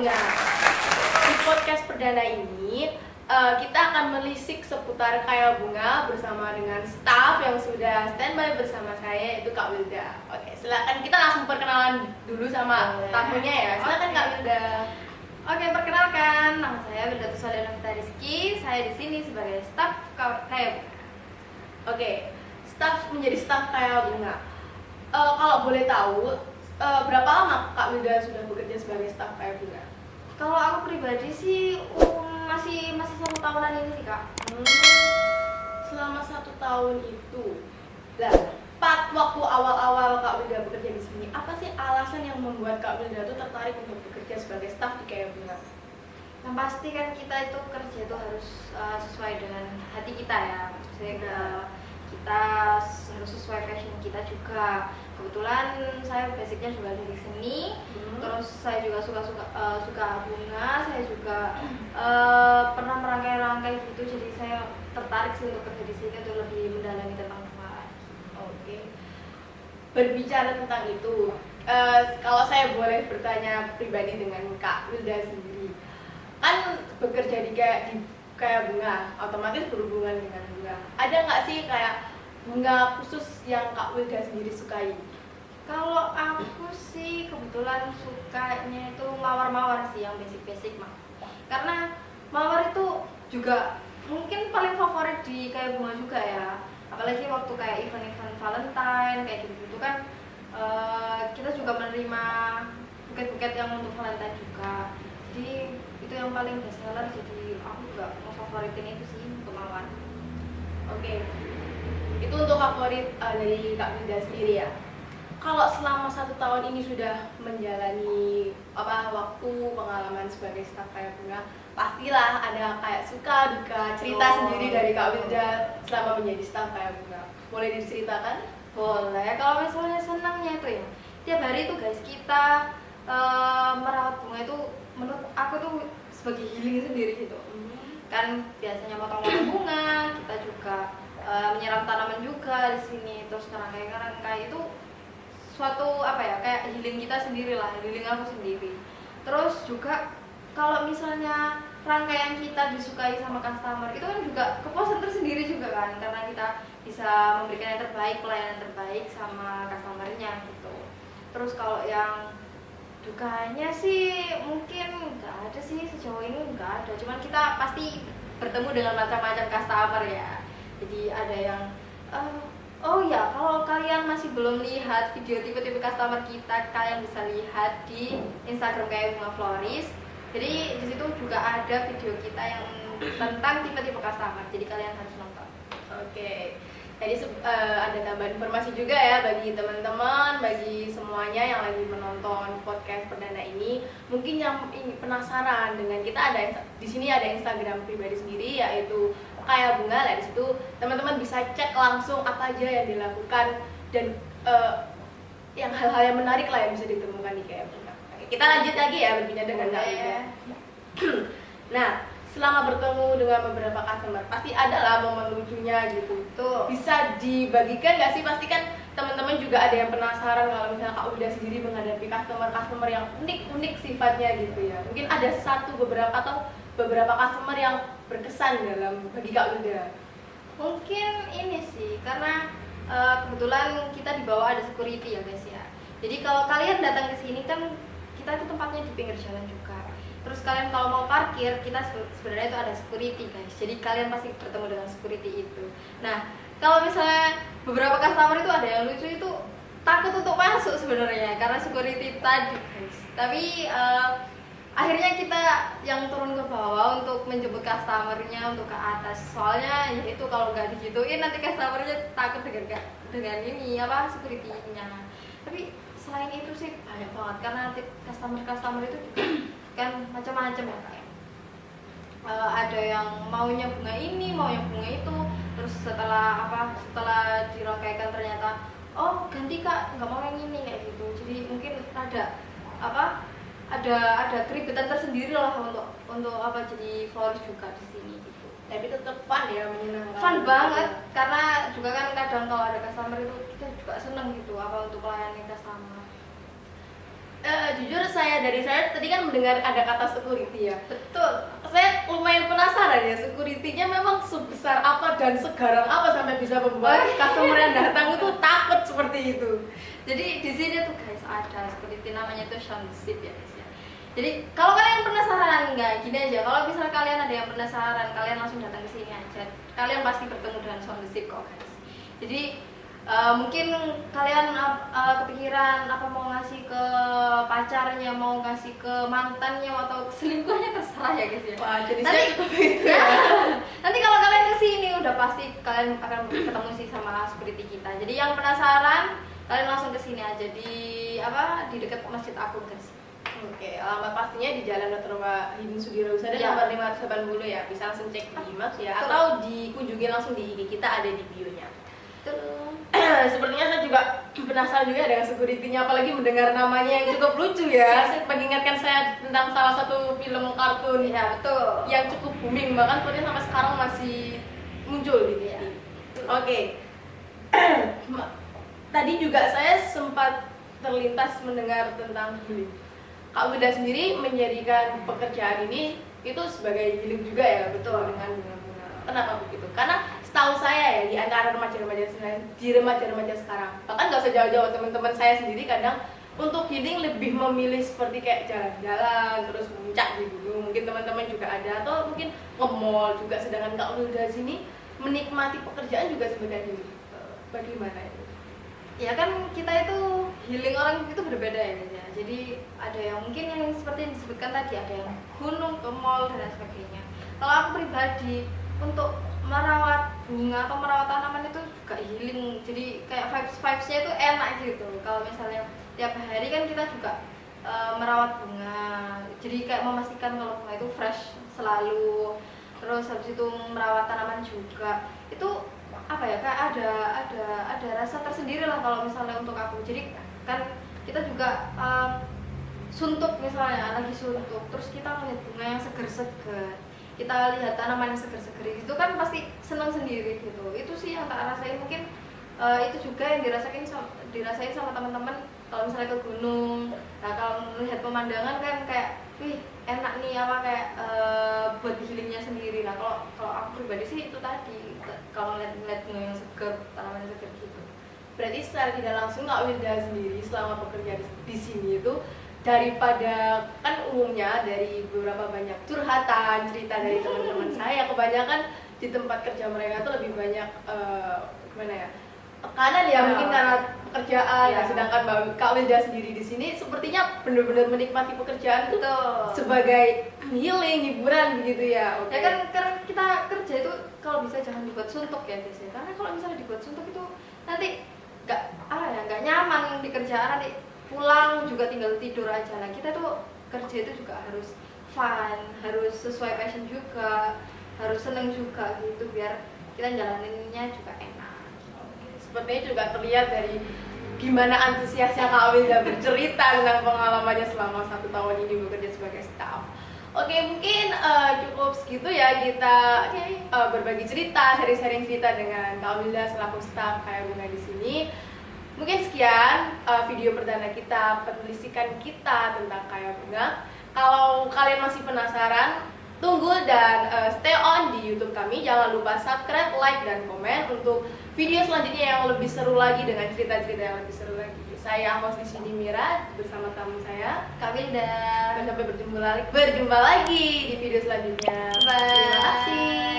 Bunga. Di podcast perdana ini kita akan melisik seputar Kaya Bunga bersama dengan staf yang sudah standby bersama saya, yaitu Kak Wilda. Oke, silakan kita langsung perkenalan dulu sama tamunya ya. Silakan Kak Wilda. Oke, perkenalkan, nama saya Wilda Tuswalda Novita Rizky. Saya di sini sebagai staf Kaya Bunga. Oke, menjadi staf Kaya Bunga. Kalau boleh tahu, berapa lama Kak Wilda sudah bekerja sebagai staf Kaya Bunga? Kalau aku pribadi sih masih 1 tahunan ini sih Kak. Selama 1 tahun itu, waktu awal-awal Kak Wilda bekerja di sini, apa sih alasan yang membuat Kak Wilda tuh tertarik untuk bekerja sebagai staf di Kaya Bunga? Yang pasti kan kita itu kerja itu harus sesuai dengan hati kita ya. Maksudnya kita harus sesuai passion kita juga. Kebetulan saya basicnya juga dari seni, terus saya juga suka bunga, saya juga pernah merangkai-rangkai gitu, jadi saya tertarik sih untuk kerja di sini untuk lebih mendalami tentang bunga. Oke. Berbicara tentang itu, kalau saya boleh bertanya pribadi dengan Kak Wilda sendiri, kan bekerja di Kaya Bunga, otomatis berhubungan dengan bunga. Ada nggak sih kayak bunga khusus yang Kak Wilda sendiri sukai? Kalau aku sih kebetulan sukanya itu mawar-mawar sih, yang basic-basic mah. Karena mawar itu juga mungkin paling favorit di Kaya Bunga juga ya. Apalagi waktu kayak event-event Valentine kayak gitu kan, kita juga menerima buket-buket yang untuk Valentine juga. Jadi itu yang paling best seller, jadi aku juga mau favoritin itu sih untuk mawar. Oke. Itu untuk favorit dari Kak Wilda sendiri ya. Kalau selama 1 tahun ini sudah menjalani waktu pengalaman sebagai staf Kaya Bunga, pastilah ada kayak suka duka cerita sendiri dari Kak Wilda selama menjadi staf Kaya Bunga. Boleh diceritakan? Boleh. Kalau misalnya senangnya itu ya, tiap hari tuh guys kita merawat bunga itu menurut aku tuh sebagai healing sendiri gitu. Kan biasanya potong-potong bunga, kita juga menyiram tanaman juga di sini, terus ngerangkai itu suatu kayak healing kita sendiri lah, healing aku sendiri. Terus juga kalau misalnya rangkaian kita disukai sama customer, itu kan juga kepuasan tersendiri juga kan, karena kita bisa memberikan yang terbaik, pelayanan terbaik sama customernya gitu. Terus kalau yang dukanya sih mungkin nggak ada sih, sejauh ini nggak ada, cuman kita pasti bertemu dengan macam-macam customer ya. Jadi ada yang oh ya, kalau kalian masih belum lihat video tipe-tipe customer kita, kalian bisa lihat di Instagram Kaya Bunga Floris. Jadi di situ juga ada video kita yang tentang tipe-tipe customer. Jadi kalian harus nonton. Oke. Jadi ada tambahan informasi juga ya bagi teman-teman, bagi semuanya yang lagi menonton podcast perdana ini. Mungkin yang penasaran dengan kita, ada di sini ada Instagram pribadi sendiri yaitu Kaya Bunga. Lah di situ teman-teman bisa cek langsung apa aja yang dilakukan dan yang hal-hal yang menarik lah yang bisa ditemukan di Kaya Bunga. Oke, kita lanjut lagi ya berbincang dengan Kak Wilda. Nah, selama bertemu dengan beberapa customer, pasti ada lah momen lucunya gitu. Tuh. Bisa dibagikan nggak sih? Pasti kan teman-teman juga ada yang penasaran kalau misalnya Kak Wilda sendiri menghadapi customer yang unik-unik sifatnya gitu ya. Mungkin ada beberapa customer yang berkesan bagi Kak Wilda. Mungkin ini sih, karena kebetulan kita di bawah ada security ya guys ya. Jadi kalau kalian datang ke sini kan kita itu tempatnya di pinggir jalan juga. Terus kalian kalau mau parkir, kita sebenarnya itu ada security guys. Jadi kalian pasti bertemu dengan security itu. Nah, kalau misalnya beberapa customer itu ada yang lucu itu takut untuk masuk sebenarnya karena security tadi guys. Tapi akhirnya kita yang turun ke bawah untuk menjemput customernya untuk ke atas. Soalnya ya itu kalau nggak digituin nanti customernya takut dengan security-nya. Tapi selain itu sih banyak banget karena customer itu juga kan macam-macam ya kayak ada yang maunya bunga ini, maunya bunga itu. Terus setelah dirangkaikan ternyata ganti Kak, nggak mau yang ini kayak gitu. Jadi mungkin ada keribetan tersendiri lah untuk jadi florist juga di sini gitu. Tapi tetap fun ya, menyenangkan. Fun banget karena juga kan kadang kalau ada customer itu kita juga seneng gitu untuk melayani customer. Jujur dari saya tadi kan mendengar ada kata security ya. Betul. Saya lumayan penasaran ya, security-nya memang sebesar apa dan segarang apa sampai bisa membuat customer yang datang itu takut seperti itu. Jadi di sini tuh guys ada security namanya itu Soundship ya guys ya. Jadi kalau kalian penasaran nggak, gini aja, kalau misalnya kalian ada yang penasaran, kalian langsung datang ke sini aja. Kalian pasti bertemu dengan Soundship kok guys. Jadi mungkin kalian kepikiran apa mau ngasih ke pacarnya, mau ngasih ke mantannya atau ke selingkuhnya, terserah ya guys ya. Wah, jadi Nanti, saya begitu ya, ya. nanti kalau kalian kesini udah pasti kalian akan ketemu sih sama security kita. Jadi yang penasaran kalian langsung kesini aja di dekat Masjid Agung guys. Oke, alamat pastinya di Jalan Dr. Wahidin Sudirohusodo Ya. nomor 580 ya. Bisa langsung cek di Maps ya, Betul. atau dikunjungi langsung di IG kita, ada di bio-nya. Betul. Sepertinya saya juga penasaran juga dengan security-nya, apalagi mendengar namanya yang cukup lucu ya. Mengingatkan saya tentang salah satu film kartun Ya betul. yang cukup booming, bahkan sepertinya sampai sekarang masih muncul di TV. Ya. Oke. Tadi juga saya sempat terlintas mendengar tentang healing. Kak Wilda sendiri menjadikan pekerjaan ini itu sebagai healing juga ya, betul dengan bunga-bunga. Kenapa begitu? Karena setahu saya ya, di antara remaja-remaja sekarang, bahkan nggak usah jauh-jauh, teman-teman saya sendiri kadang untuk healing lebih memilih seperti kayak jalan-jalan, terus puncak di gunung, mungkin teman-teman juga ada, atau mungkin nge-mall juga. Sedangkan Kak Wilda sini menikmati pekerjaan juga sebagai healing. Bagaimana itu? Ya kan kita itu healing orang itu berbeda ya guys ya. Jadi ada yang mungkin yang seperti yang disebutkan tadi, ada yang gunung, ke mall dan lain sebagainya. Kalau aku pribadi untuk merawat bunga atau merawat tanaman itu juga healing. Jadi kayak vibes-nya itu enak gitu. Kalau misalnya tiap hari kan kita juga merawat bunga. Jadi kayak memastikan kalau bunga itu fresh selalu. Terus habis itu merawat tanaman juga. Itu apa ya, kayak ada rasa tersendiri lah kalau misalnya untuk aku. Jadi kan kita juga suntuk, misalnya lagi suntuk terus kita melihat bunga yang seger-seger, kita lihat tanaman yang seger-seger, itu kan pasti senang sendiri gitu. Itu sih yang tak rasain. Mungkin itu juga yang dirasain sama teman-teman kalau misalnya ke gunung. Nah kalau melihat pemandangan kan kayak wih enak nih, apa kayak buat healingnya sendiri. Nah kalau aku pribadi sih itu tadi, kalau ngeliat bunga yang seger, tanaman yang seger gitu. Berarti secara tidak langsung Kak Wilda sendiri selama bekerja di sini itu, daripada kan umumnya dari beberapa banyak curhatan cerita dari teman-teman saya, kebanyakan di tempat kerja mereka tuh lebih banyak gimana ya, tekanan ya, mungkin karena pekerjaan. Ya. Nah, sedangkan Kak Wilda sendiri di sini sepertinya benar-benar menikmati pekerjaan itu Betul. sebagai healing, hiburan begitu ya. Oke. Ya kan karena kita kerja itu kalau bisa jangan dibuat suntuk ya guys ya. Karena kalau misalnya dibuat suntuk itu nanti nggak nyaman di kerjaan, nanti pulang juga tinggal tidur aja. Nah kita tuh kerja itu juga harus fun, harus sesuai passion juga, harus seneng juga gitu, biar kita jalaninnya juga enak. Sepertinya juga terlihat dari gimana antusiasnya Kak Wilda bercerita tentang pengalamannya selama 1 tahun ini bekerja sebagai staff. Oke, mungkin cukup segitu ya kita berbagi cerita, sharing-sharing cerita dengan Kak Wilda selaku staff Kaya Bunga di sini. Mungkin sekian video perdana kita, penelusuran kita tentang Kaya Bunga. Kalau kalian masih penasaran, tunggu dan stay on di YouTube kami. Jangan lupa subscribe, like, dan komen untuk video selanjutnya yang lebih seru lagi dengan cerita-cerita yang lebih seru lagi. Saya host di sini Mira bersama tamu saya Kak Wilda. dan sampai berjumpa lagi di video selanjutnya. Bye. Terima kasih.